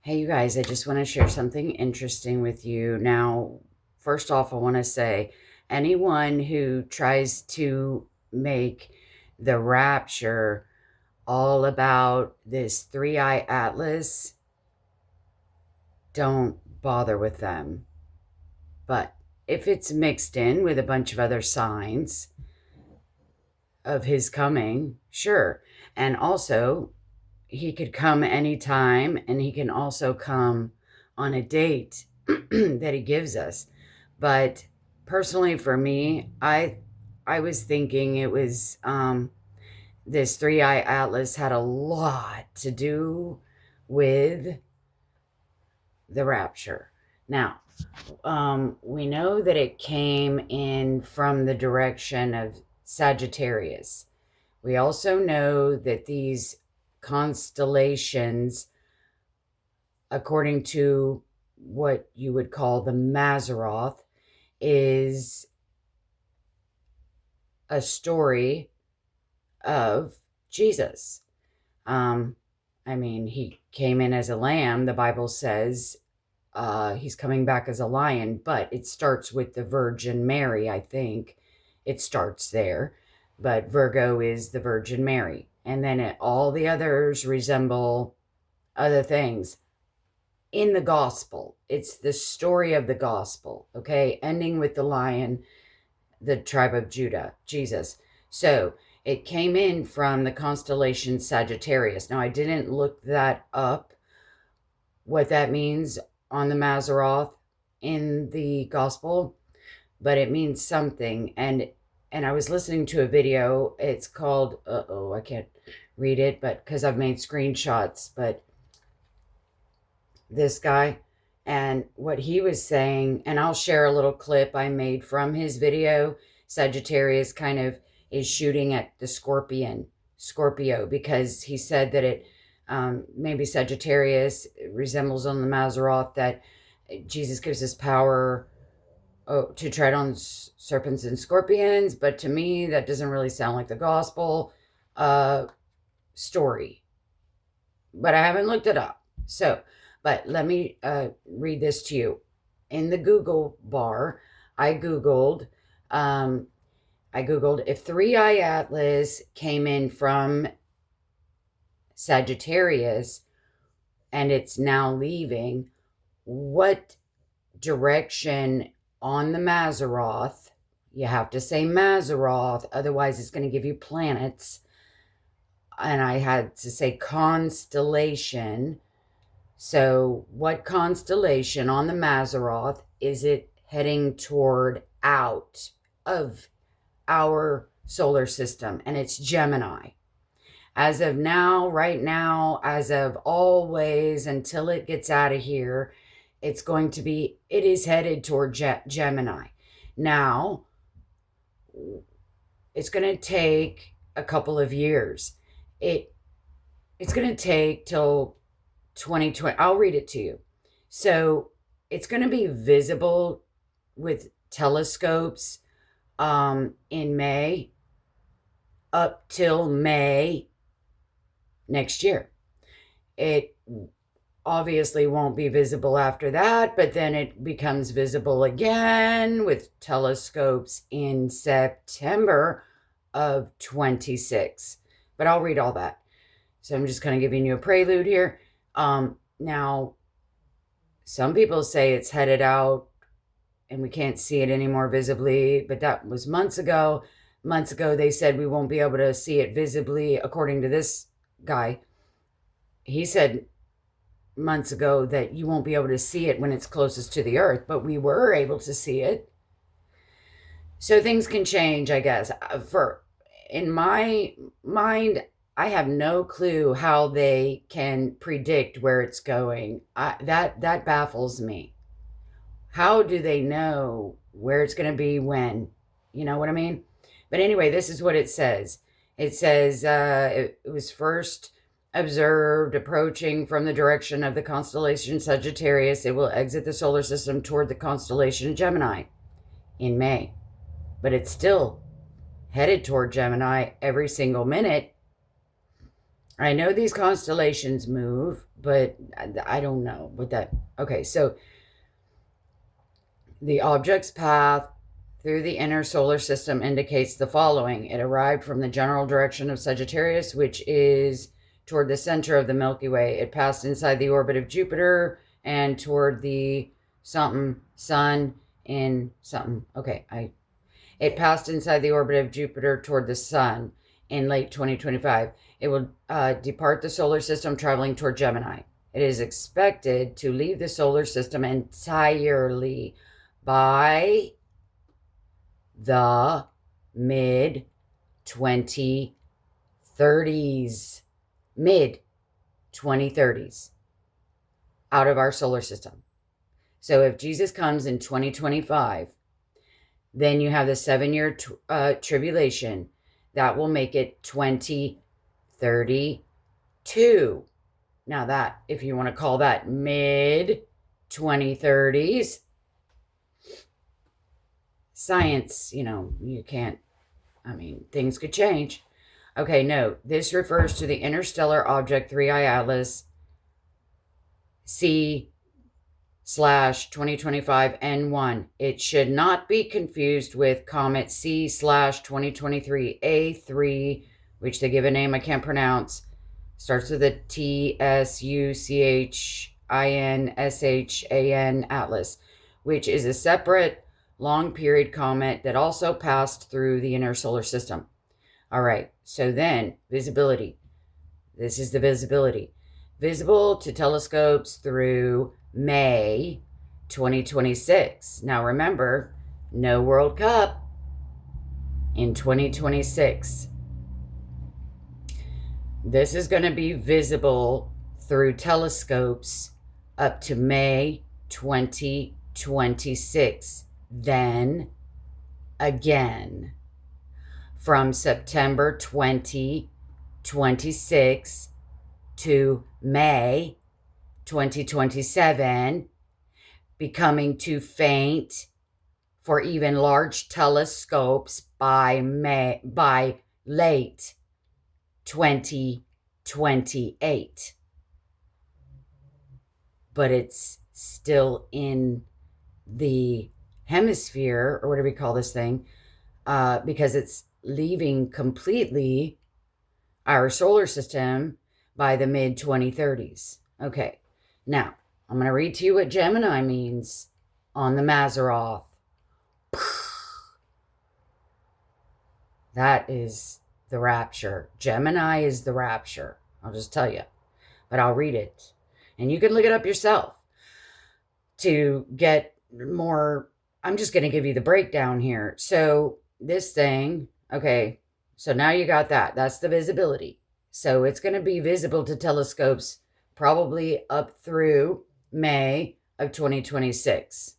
Hey, you guys, I just want to share something interesting with you. Now, first off, I want to say anyone who tries to make the rapture all about this three-eye atlas, don't bother with them. But if it's mixed in with a bunch of other signs of his coming, sure. And also, he could come anytime, and he can also come on a date that he gives us. But personally, for me, I was thinking it was this three-eye atlas had a lot to do with the rapture. Now, we know that it came in from the direction of Sagittarius. We also know that these constellations, according to what you would call the Mazzaroth, is a story of Jesus. Um, I mean, he came in as a lamb. The Bible says he's coming back as a lion, but it starts with the Virgin Mary, I think. It starts there. But Virgo is the Virgin Mary. And then all the others resemble other things in the gospel. It's the story of the gospel, okay? Ending with the lion, the tribe of Judah, Jesus. So it came in from the constellation Sagittarius. Now, I didn't look that up, what that means on the Mazzaroth in the gospel, but it means something. And I was listening to a video. It's called, I can't read it, but because I've made screenshots, but this guy and what he was saying, and I'll share a little clip I made from his video. Sagittarius kind of is shooting at the Scorpio, because he said that it maybe Sagittarius resembles on the Mazzaroth, that Jesus gives us power to tread on serpents and scorpions. But to me, that doesn't really sound like the gospel story. But I haven't looked it up. So, but let me read this to you. In the Google bar, I Googled if three-eye atlas came in from Sagittarius and it's now leaving, what direction on the Mazzaroth? You have to say Mazzaroth, otherwise it's going to give you planets. And I had to say constellation. So what constellation on the Mazzaroth is it heading toward out of our solar system? And it's Gemini. As of now, right now, as of always, until it gets out of here, it is headed toward Gemini. Now, it's going to take a couple of years. It's going to take till 2020. I'll read it to you. So it's going to be visible with telescopes in May, up till May next year. It obviously won't be visible after that, but then it becomes visible again with telescopes in September of 26. But I'll read all that. So I'm just kind of giving you a prelude here. Now, some people say it's headed out and we can't see it anymore visibly, but that was months ago. Months ago, they said we won't be able to see it visibly. According to this guy, he said months ago that you won't be able to see it when it's closest to the earth, but we were able to see it. So things can change, I guess. In my mind, I have no clue how they can predict where it's going. That baffles me. How do they know where it's going to be when? You know what I mean? But anyway, this is what it says. It says it was first observed approaching from the direction of the constellation Sagittarius. It will exit the solar system toward the constellation Gemini in May. But it's still headed toward Gemini every single minute. I know these constellations move, but I don't know what that. Okay, so the object's path through the inner solar system indicates the following. It arrived from the general direction of Sagittarius, which is toward the center of the Milky Way. It passed inside the orbit of Jupiter and toward the something sun in something. Okay, it passed inside the orbit of Jupiter toward the sun in late 2025. It will depart the solar system traveling toward Gemini. It is expected to leave the solar system entirely by the mid 2030s. Mid 2030s. Out of our solar system. So if Jesus comes in 2025, then you have the 7-year tribulation. That will make it 2032. Now that, if you want to call that mid 2030s, science, you can't, things could change. Okay, note, this refers to the interstellar object 3I Atlas C/2025 N1. It should not be confused with Comet C/2023 A3, which they give a name I can't pronounce. Starts with a TSUCHINSHAN Atlas, which is a separate long period comet that also passed through the inner solar system. All right, so then visibility. This is the visibility. Visible to telescopes through May 2026. Now remember, no World Cup in 2026. This is going to be visible through telescopes up to May 2026. Then again from September 2026 to May 2027, becoming too faint for even large telescopes by late 2028. But it's still in the hemisphere, or whatever we call this thing, because it's leaving completely our solar system by the mid 2030s. Okay, now I'm going to read to you what Gemini means on the Mazzaroth. That is the rapture. Gemini is the rapture. I'll just tell you, but I'll read it. And you can look it up yourself to get more. I'm just going to give you the breakdown here. So this thing, okay, so now you got that. That's the visibility. So it's going to be visible to telescopes probably up through May of 2026.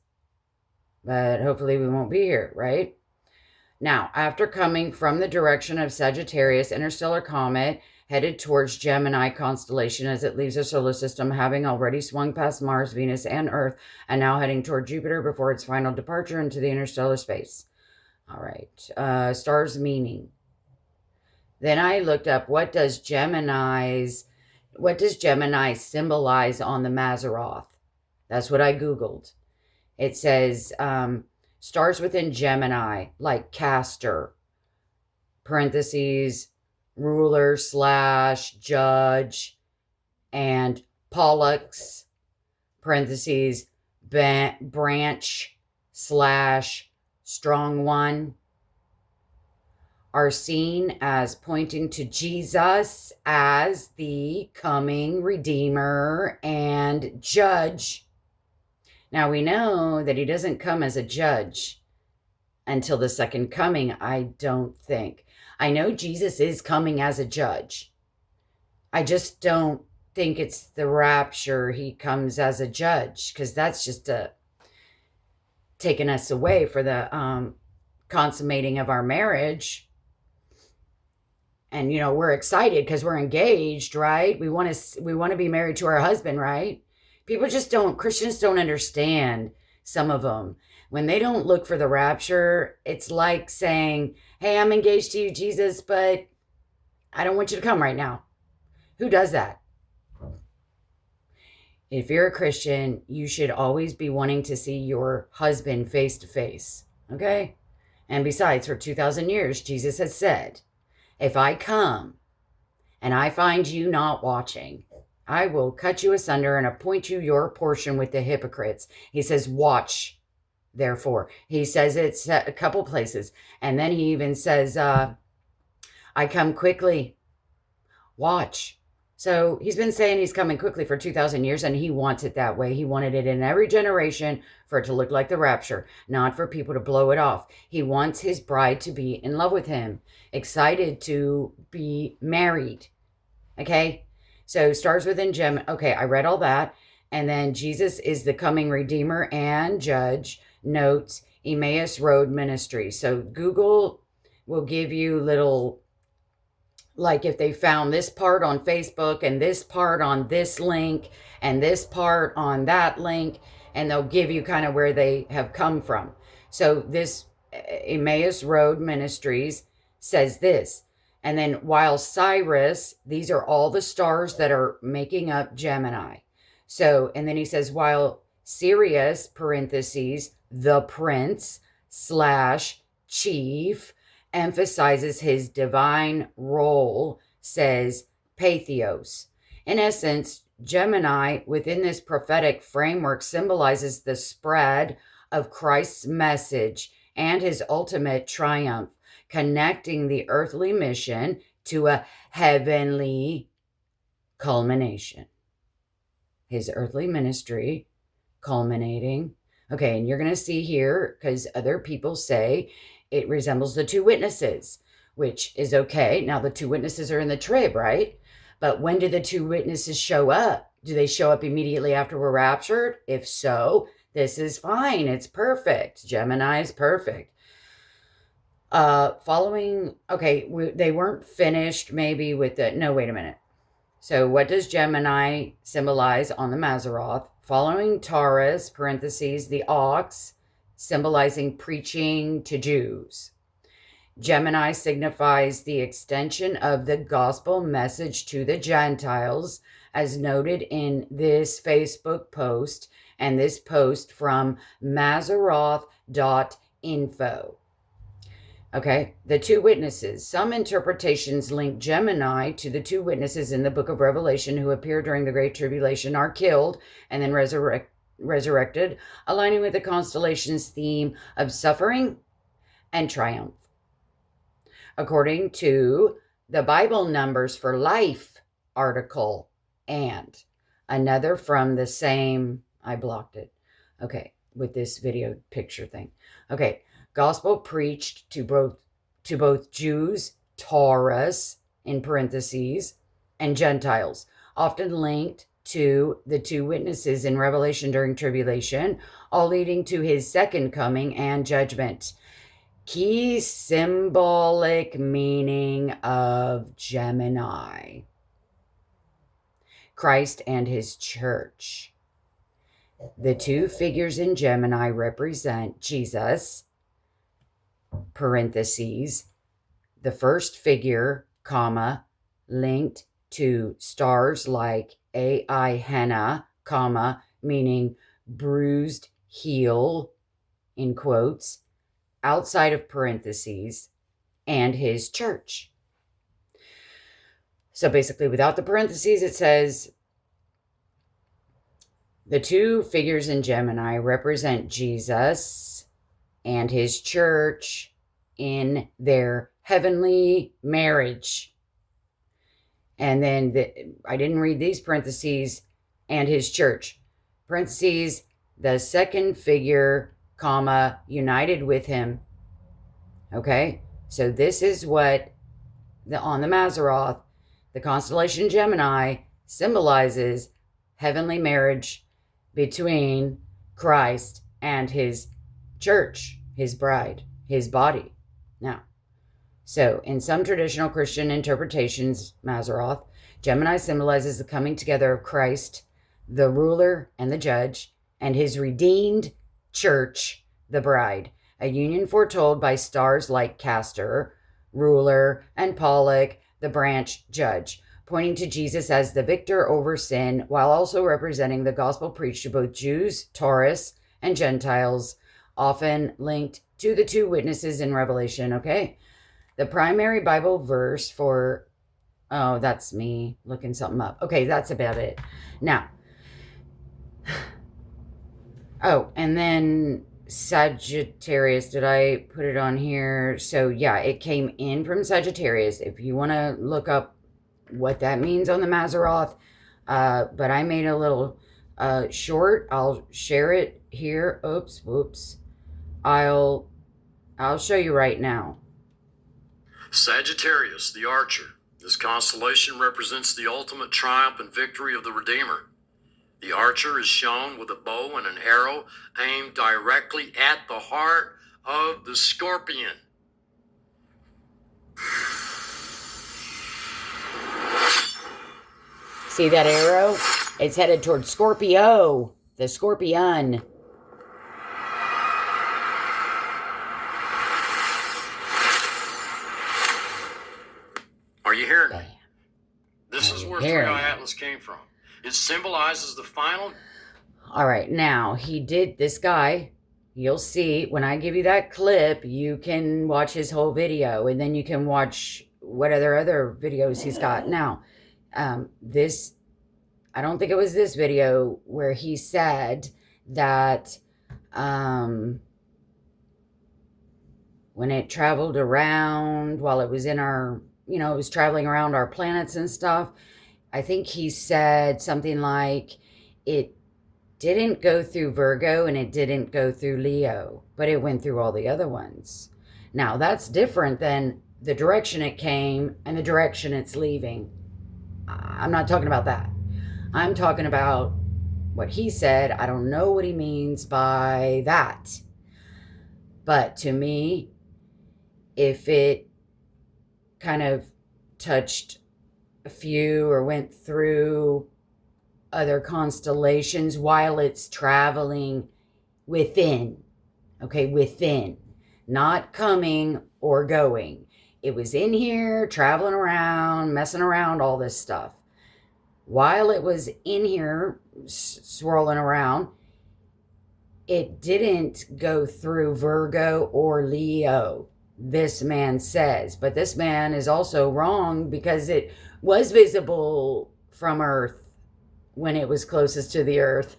But hopefully we won't be here, right? Now, after coming from the direction of Sagittarius, interstellar comet headed towards Gemini constellation as it leaves the solar system, having already swung past Mars, Venus, and Earth, and now heading toward Jupiter before its final departure into the interstellar space. All right. Stars meaning. Then I looked up what does Gemini symbolize on the Mazzaroth? That's what I Googled. It says stars within Gemini, like Castor, parentheses, ruler / judge, and Pollux, parentheses, branch / strong one, are seen as pointing to Jesus as the coming Redeemer and Judge. Now we know that he doesn't come as a judge until the second coming, I don't think. I know Jesus is coming as a judge. I just don't think it's the rapture he comes as a judge, because that's just taking us away for the consummating of our marriage. And, we're excited because we're engaged, right? We want to be married to our husband, right? Christians don't understand, some of them. When they don't look for the rapture, it's like saying, hey, I'm engaged to you, Jesus, but I don't want you to come right now. Who does that? If you're a Christian, you should always be wanting to see your husband face to face. Okay? And besides, for 2,000 years, Jesus has said, if I come and I find you not watching, I will cut you asunder and appoint you your portion with the hypocrites. He says, watch, therefore. He says it's a couple places. And then he even says, I come quickly. Watch. So he's been saying he's coming quickly for 2,000 years, and he wants it that way. He wanted it in every generation for it to look like the rapture, not for people to blow it off. He wants his bride to be in love with him, excited to be married. Okay? So stars within Gem. Okay, I read all that. And then Jesus is the coming Redeemer and Judge. Notes, Emmaus Road Ministry. So Google will give you little, like if they found this part on Facebook and this part on this link and this part on that link, and they'll give you kind of where they have come from. So this Emmaus Road Ministries says this. And then while Cyrus, these are all the stars that are making up Gemini. So, and then he says, while Sirius, parentheses, the prince / chief, emphasizes his divine role, says Patheos. In essence, Gemini within this prophetic framework symbolizes the spread of Christ's message and his ultimate triumph, connecting the earthly mission to a heavenly culmination. His earthly ministry culminating. Okay, and you're going to see here, because other people say it resembles the two witnesses, which is okay. Now, the two witnesses are in the trib, right? But when do the two witnesses show up? Do they show up immediately after we're raptured? If so, this is fine. It's perfect. Gemini is perfect. They weren't finished maybe with the, no, wait a minute. So what does Gemini symbolize on the Mazzaroth? Following Taurus, parentheses, the ox, symbolizing preaching to Jews. Gemini signifies the extension of the gospel message to the Gentiles, as noted in this Facebook post and this post from Mazzaroth.info. Okay, the two witnesses. Some interpretations link Gemini to the two witnesses in the book of Revelation who appear during the Great Tribulation, are killed, and then resurrected, aligning with the constellation's theme of suffering and triumph. According to the Bible Numbers for Life article, and another from the same, I blocked it. Okay, with this video picture thing. Okay. Gospel preached to both Jews, Taurus, in parentheses, and Gentiles, often linked to the two witnesses in Revelation during tribulation, all leading to his second coming and judgment. Key symbolic meaning of Gemini: Christ and his church. The two figures in Gemini represent Jesus, parentheses, the first figure, comma, linked to stars like AI henna, comma, meaning bruised heel, in quotes, outside of parentheses, and his church. So basically, without the parentheses, it says, the two figures in Gemini represent Jesus and his church in their heavenly marriage. And then I didn't read these parentheses, and his church. Parentheses, the second figure, comma, united with him. Okay, so this is what on the Mazzaroth, the constellation Gemini symbolizes heavenly marriage between Christ and his church, his bride, his body. Now, so in some traditional Christian interpretations, Mazzaroth, Gemini symbolizes the coming together of Christ, the ruler and the judge, and his redeemed church, the bride, a union foretold by stars like Castor, ruler, and Pollux, the branch judge. pointing to Jesus as the victor over sin, while also representing the gospel preached to both Jews, Taurus, and Gentiles, often linked to the two witnesses in Revelation. Okay. The primary Bible verse for, oh, that's me looking something up. Okay, that's about it. Now, oh, and then Sagittarius, did I put it on here? So yeah, it came in from Sagittarius. If you want to look up what that means on the Mazzaroth, but I made a little short. I'll share it here. Oops, whoops. I'll show you right now. Sagittarius, the archer. This constellation represents the ultimate triumph and victory of the Redeemer. The archer is shown with a bow and an arrow aimed directly at the heart of the scorpion. See that arrow? It's headed towards Scorpio, the scorpion. Are you hearing me? This is where 3i Atlas came from. It symbolizes the final. All right, now he did, this guy, you'll see when I give you that clip, you can watch his whole video, and then you can watch what other videos he's got. Now, this, I don't think it was this video where he said that when it traveled around while it was in our, it was traveling around our planets and stuff, I think he said something like it didn't go through Virgo and it didn't go through Leo, but it went through all the other ones. Now, that's different than the direction it came and the direction it's leaving. I'm not talking about that. I'm talking about what he said. I don't know what he means by that. But to me, if it kind of touched a few or went through other constellations while it's traveling within, okay, within, not coming or going. It was in here, traveling around, messing around, all this stuff. While it was in here, swirling around, it didn't go through Virgo or Leo, this man says. But this man is also wrong because it was visible from Earth when it was closest to the Earth,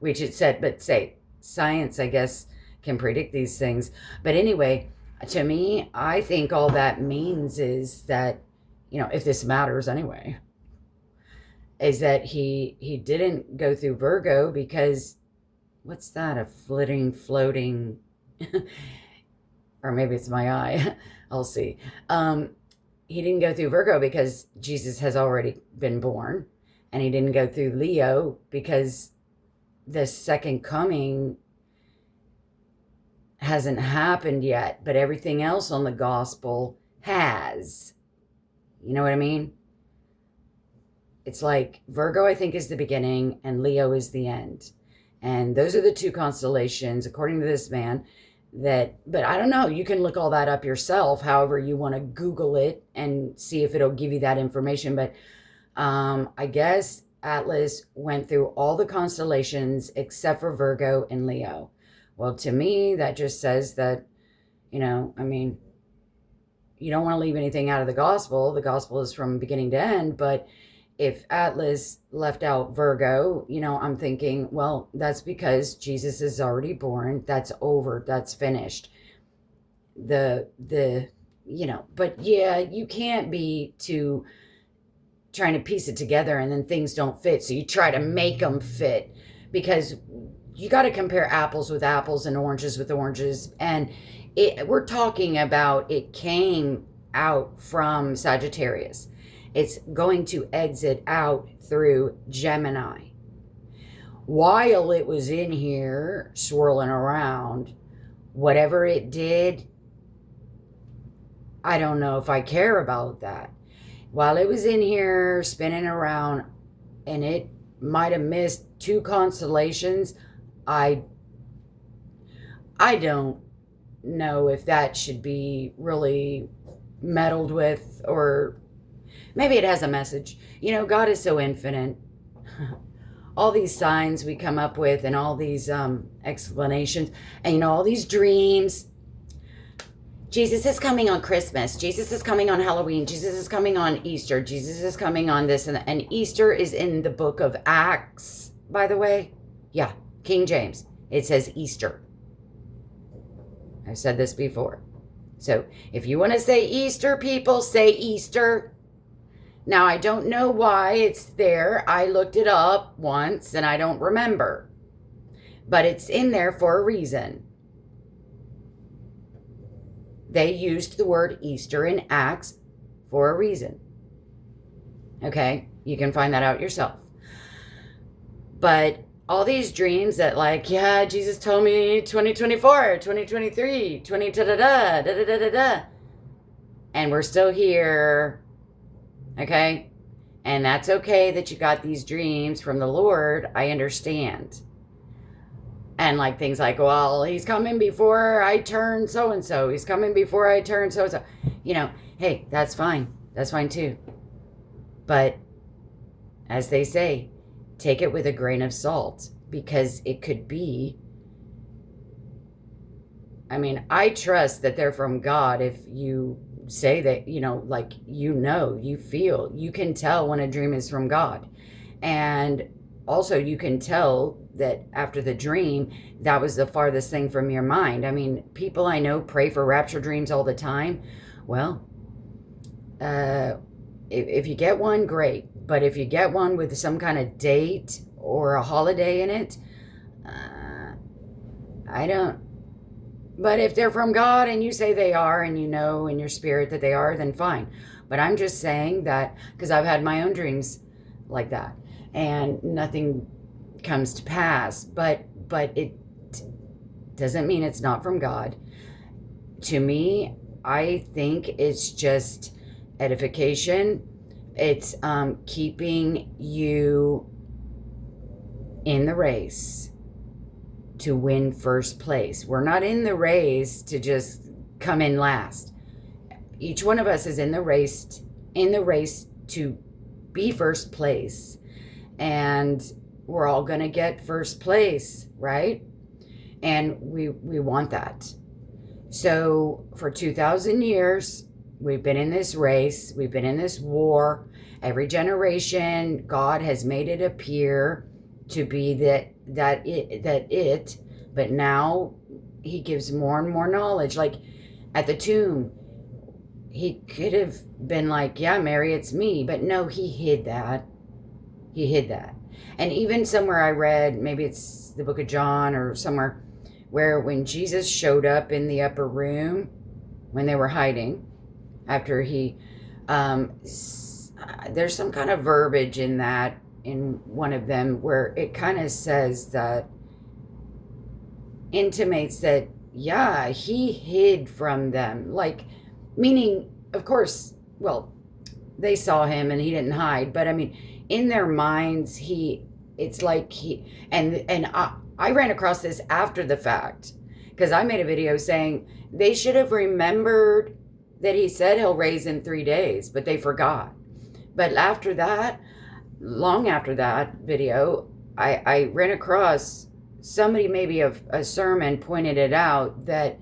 which it said, but say, science, I guess, can predict these things. But anyway, to me, I think all that means is that, if this matters anyway, is that he didn't go through Virgo because, what's that, a floating, or maybe it's my eye, I'll see. He didn't go through Virgo because Jesus has already been born. And he didn't go through Leo because the second coming hasn't happened yet, but everything else on the gospel has. You know what I mean? It's like Virgo, I think, is the beginning and Leo is the end. And those are the two constellations, according to this man, but I don't know. You can look all that up yourself, however you want to Google it and see if it'll give you that information. But I guess Atlas went through all the constellations except for Virgo and Leo. Well, to me, that just says that, you don't want to leave anything out of the gospel. The gospel is from beginning to end. But if Atlas left out Virgo, I'm thinking, well, that's because Jesus is already born. That's over. That's finished. But yeah, you can't be too trying to piece it together and then things don't fit. So you try to make them fit because you got to compare apples with apples and oranges with oranges. And we're talking about it came out from Sagittarius. It's going to exit out through Gemini. While it was in here swirling around, whatever it did, I don't know if I care about that. While it was in here spinning around and it might have missed two constellations, I don't know if that should be really meddled with, or Maybe it has a message. God is so infinite. All these signs we come up with and all these explanations and, all these dreams. Jesus is coming on Christmas. Jesus is coming on Halloween. Jesus is coming on Easter. Jesus is coming on this. And Easter is in the book of Acts, by the way. Yeah, King James. It says Easter. I've said this before. So if you want to say Easter, people, say Easter. Now, I don't know why it's there. I looked it up once and I don't remember. But it's in there for a reason. They used the word Easter in Acts for a reason. Okay? You can find that out yourself. But all these dreams that Jesus told me 2024, 2023, 20 da da da da da da da. And we're still here. Okay? And that's okay that you got these dreams from the Lord. I understand. And things like, well, he's coming before I turn so-and-so. He's coming before I turn so-and-so. Hey, that's fine. That's fine too. But as they say, take it with a grain of salt, because it could be, I trust that they're from God if you say that, you feel, you can tell when a dream is from God. And also you can tell that after the dream, that was the farthest thing from your mind. People I know pray for rapture dreams all the time. Well, if you get one, great. But if you get one with some kind of date or a holiday in it, I don't. But if they're from God and you say they are, and you know in your spirit that they are, then fine. But I'm just saying that because I've had my own dreams like that, and nothing comes to pass. But it doesn't mean it's not from God. To me, I think it's just edification. It's keeping you in the race to win first place. We're not in the race to just come in last. Each one of us is in the race to be first place. And we're all going to get first place, right? And we want that. So for 2,000 years, we've been in this race. We've been in this war. Every generation, God has made it appear to be that it, but now he gives more and more knowledge. Like at the tomb, he could have been like, yeah, Mary, it's me. But no, he hid that. He hid that. And even somewhere I read, maybe it's the book of John or somewhere, where when Jesus showed up in the upper room, when they were hiding, after he, there's some kind of verbiage in that, in one of them, where it kind of says that, intimates that, yeah, he hid from them. Like, meaning, of course, well, they saw him and he didn't hide, but in their minds, it's like I ran across this after the fact, because I made a video saying they should have remembered that he said he'll raise in 3 days, but they forgot. But after that, long after that video, I ran across somebody, maybe a sermon pointed it out, that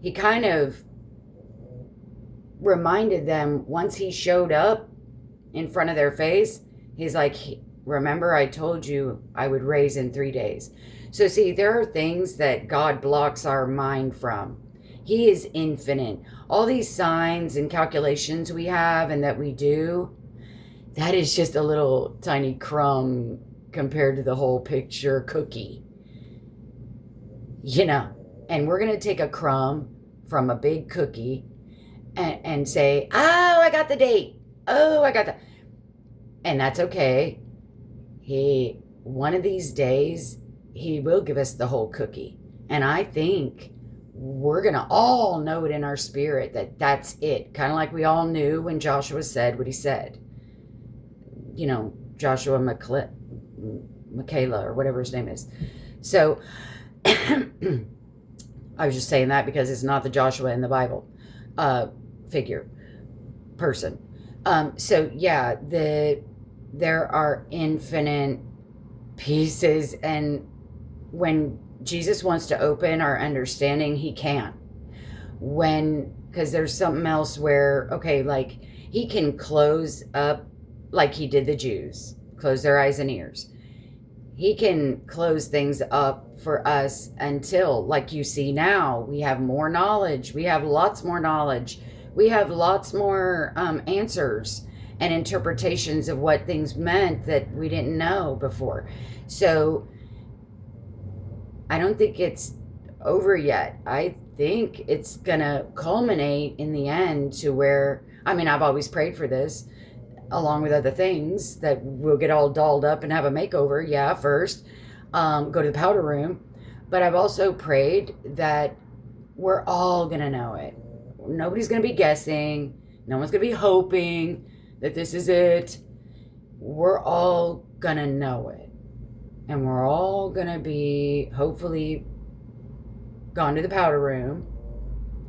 he kind of reminded them once he showed up in front of their face, he's like, remember I told you I would raise in 3 days. So see, there are things that God blocks our mind from. He is infinite. All these signs and calculations we have and that we do, that is just a little tiny crumb compared to the whole picture cookie. And we're going to take a crumb from a big cookie and say, oh, I got the date. Oh, I got the... And that's okay. One of these days, he will give us the whole cookie. And I think we're going to all know it in our spirit that that's it. Kind of like we all knew when Joshua said what he said. Joshua Michaela, or whatever his name is. So I was just saying that because it's not the Joshua in the Bible person. So yeah, there are infinite pieces, and when Jesus wants to open our understanding, he can. Because there's something else where, okay, like he can close up, like he did the Jews, close their eyes and ears. He can close things up for us until, like you see now, we have more knowledge. We have lots more knowledge. We have lots more answers and interpretations of what things meant that we didn't know before. So I don't think it's over yet. I think it's going to culminate in the end to where, I mean, I've always prayed for this, along with other things, that we'll get all dolled up and have a makeover. Yeah, first, go to the powder room. But I've also prayed that we're all going to know it. Nobody's going to be guessing. No one's going to be hoping that this is it. We're all going to know it. And we're all going to be, hopefully, gone to the powder room.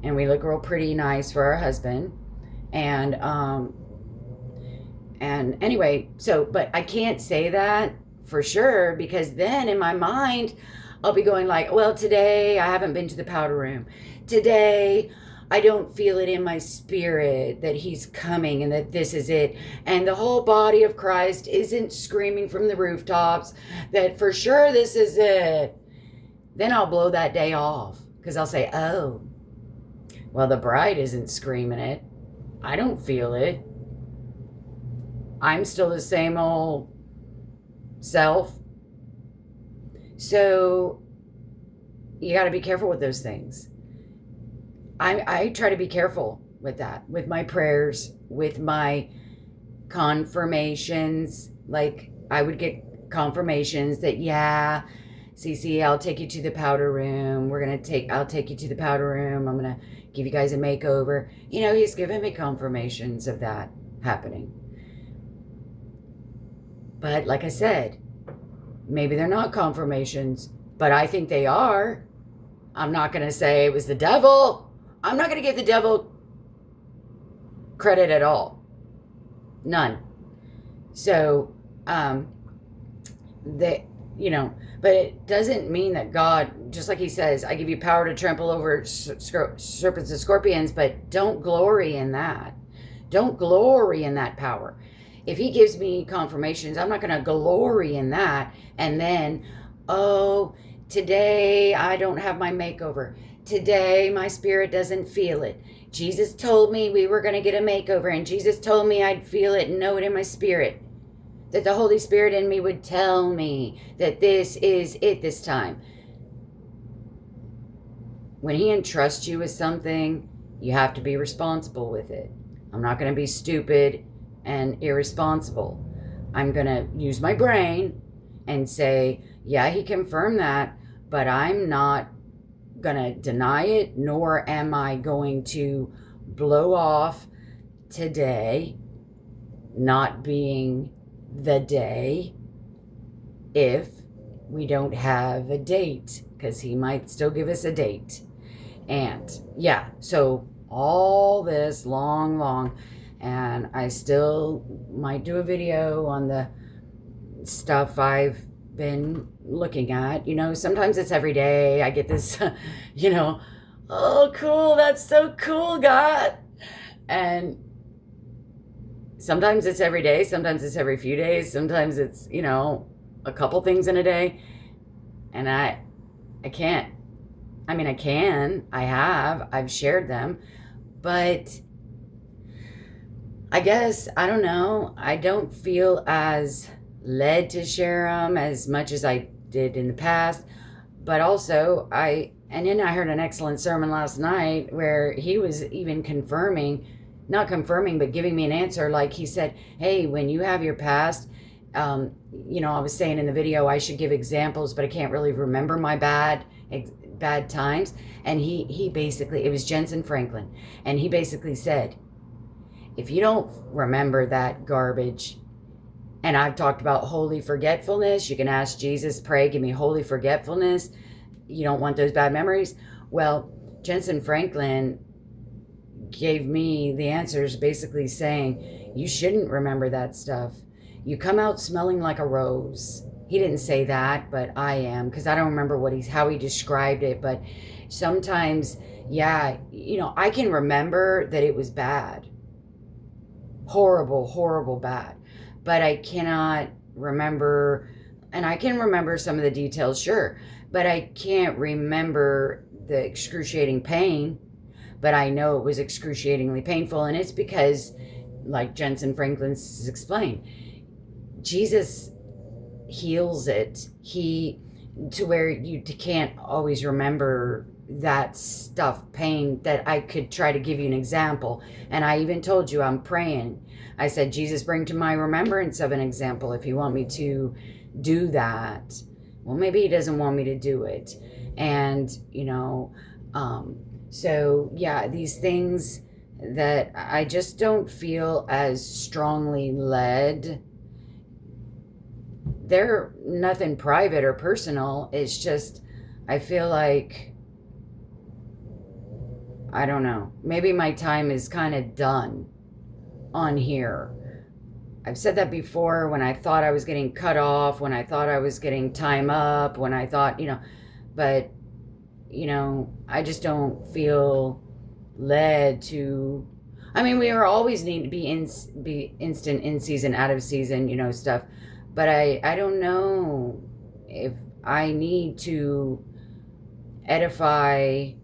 And we look real pretty nice for our husband. And anyway, so, but I can't say that for sure, because then in my mind, I'll be going like, well, today I haven't been to the powder room. Today I don't feel it in my spirit that he's coming and that this is it. And the whole body of Christ isn't screaming from the rooftops that for sure this is it. Then I'll blow that day off, because I'll say, oh, well, the bride isn't screaming it. I don't feel it. I'm still the same old self. So you got to be careful with those things. I try to be careful with that, with my prayers, with my confirmations. Like I would get confirmations that, yeah, Cece, I'll take you to the powder room. I'll take you to the powder room. I'm going to give you guys a makeover. You know, he's given me confirmations of that happening. But like I said, maybe they're not confirmations, but I think they are. I'm not going to say it was the devil. I'm not going to give the devil credit at all. None. So, but it doesn't mean that God, just like he says, I give you power to trample over serpents and scorpions, but don't glory in that. Don't glory in that power. If he gives me confirmations, I'm not going to glory in that. And then, oh, today I don't have my makeover. Today my spirit doesn't feel it. Jesus told me we were going to get a makeover, and Jesus told me I'd feel it and know it in my spirit. That the Holy Spirit in me would tell me that this is it this time. When he entrusts you with something, you have to be responsible with it. I'm not going to be stupid and irresponsible. I'm going to use my brain and say, yeah, he confirmed that, but I'm not going to deny it, nor am I going to blow off today not being the day if we don't have a date, because he might still give us a date. And yeah, so all this long, and I still might do a video on the stuff I've been looking at. Sometimes it's every day. I get this, oh, cool, that's so cool, God. And sometimes it's every day. Sometimes it's every few days. Sometimes it's, a couple things in a day. And I can't. I mean, I can. I've shared them. But I guess, I don't know. I don't feel as led to share them as much as I did in the past. But also, and then I heard an excellent sermon last night where he was even not confirming, but giving me an answer. Like he said, hey, when you have your past, I was saying in the video, I should give examples, but I can't really remember my bad times. And he basically, it was Jensen Franklin. And he basically said, if you don't remember that garbage, and I've talked about holy forgetfulness, you can ask Jesus, pray, give me holy forgetfulness. You don't want those bad memories. Well, Jensen Franklin gave me the answers, basically saying, you shouldn't remember that stuff. You come out smelling like a rose. He didn't say that, but I am, because I don't remember how he described it. But sometimes, yeah, I can remember that it was bad, horrible, horrible, bad, but I cannot remember, and I can remember some of the details, sure, but I can't remember the excruciating pain. But I know it was excruciatingly painful, and it's because, like Jensen Franklin's explained, Jesus heals it. He to where you can't always remember that stuff, pain, that I could try to give you an example. And I even told you I'm praying. I said, Jesus, bring to my remembrance of an example if you want me to do that. Well, maybe he doesn't want me to do it. And, so yeah, these things that I just don't feel as strongly led, they're nothing private or personal. It's just, I feel like, I don't know, maybe my time is kind of done on here. I've said that before, when I thought I was getting cut off, when I thought I was getting time up, when I thought, but, I just don't feel led to. I mean, we are always need to be instant, in season, out of season, stuff. But I don't know if I need to edify,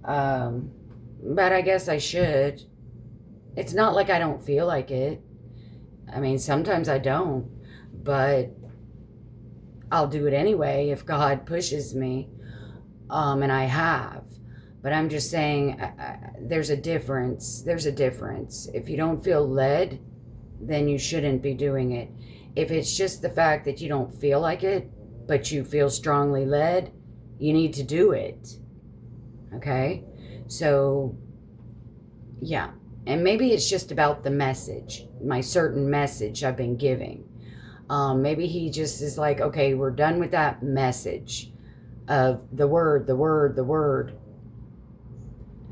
but I guess I should. It's not like I don't feel like it. I mean, sometimes I don't, but I'll do it anyway if God pushes me, and I have. But I'm just saying, there's a difference. There's a difference. If you don't feel led, then you shouldn't be doing it. If it's just the fact that you don't feel like it, but you feel strongly led, you need to do it. Okay? So, yeah. And maybe it's just about the message, my certain message I've been giving. Maybe he just is like, okay, we're done with that message of the word, the word, the word.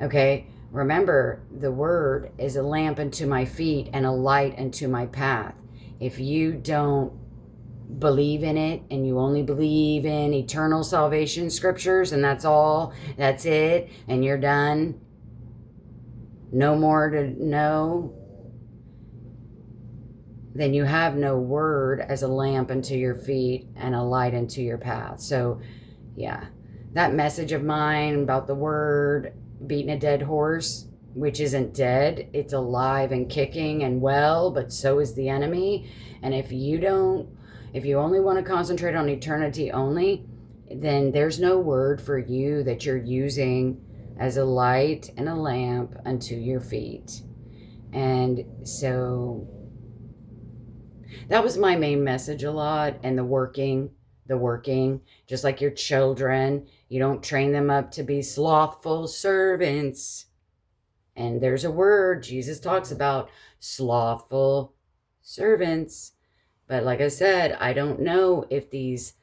Okay? Remember, the word is a lamp unto my feet and a light unto my path. If you don't believe in it and you only believe in eternal salvation scriptures and that's all, that's it, and you're done, no more to know, then you have no word as a lamp unto your feet and a light unto your path. So, yeah, that message of mine about the word beating a dead horse, which isn't dead, it's alive and kicking and well, but so is the enemy. And if you only want to concentrate on eternity only, then there's no word for you that you're using as a light and a lamp unto your feet. And so that was my main message a lot. And the working, just like your children, you don't train them up to be slothful servants. And there's a word Jesus talks about, slothful servants. But like I said, I don't know if these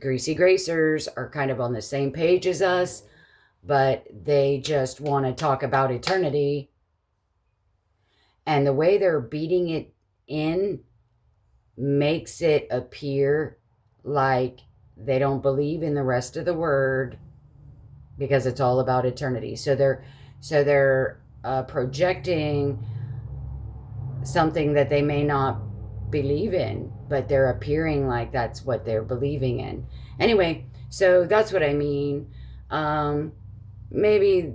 greasy gracers are kind of on the same page as us, but they just want to talk about eternity. And the way they're beating it in makes it appear like they don't believe in the rest of the word because it's all about eternity. So they're projecting something that they may not believe in, but they're appearing like that's what they're believing in. Anyway, so that's what I mean. Maybe.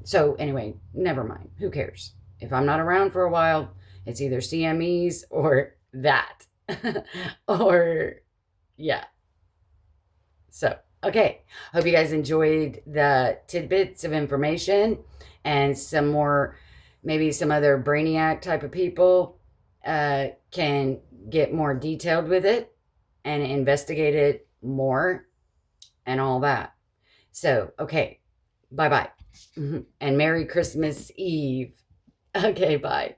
So anyway, never mind. Who cares? If I'm not around for a while, it's either CMEs or that. Or, yeah. So, okay. Hope you guys enjoyed the tidbits of information and some more, maybe some other brainiac type of people can get more detailed with it and investigate it more and all that. So, okay. Bye-bye. And Merry Christmas Eve. Okay, bye.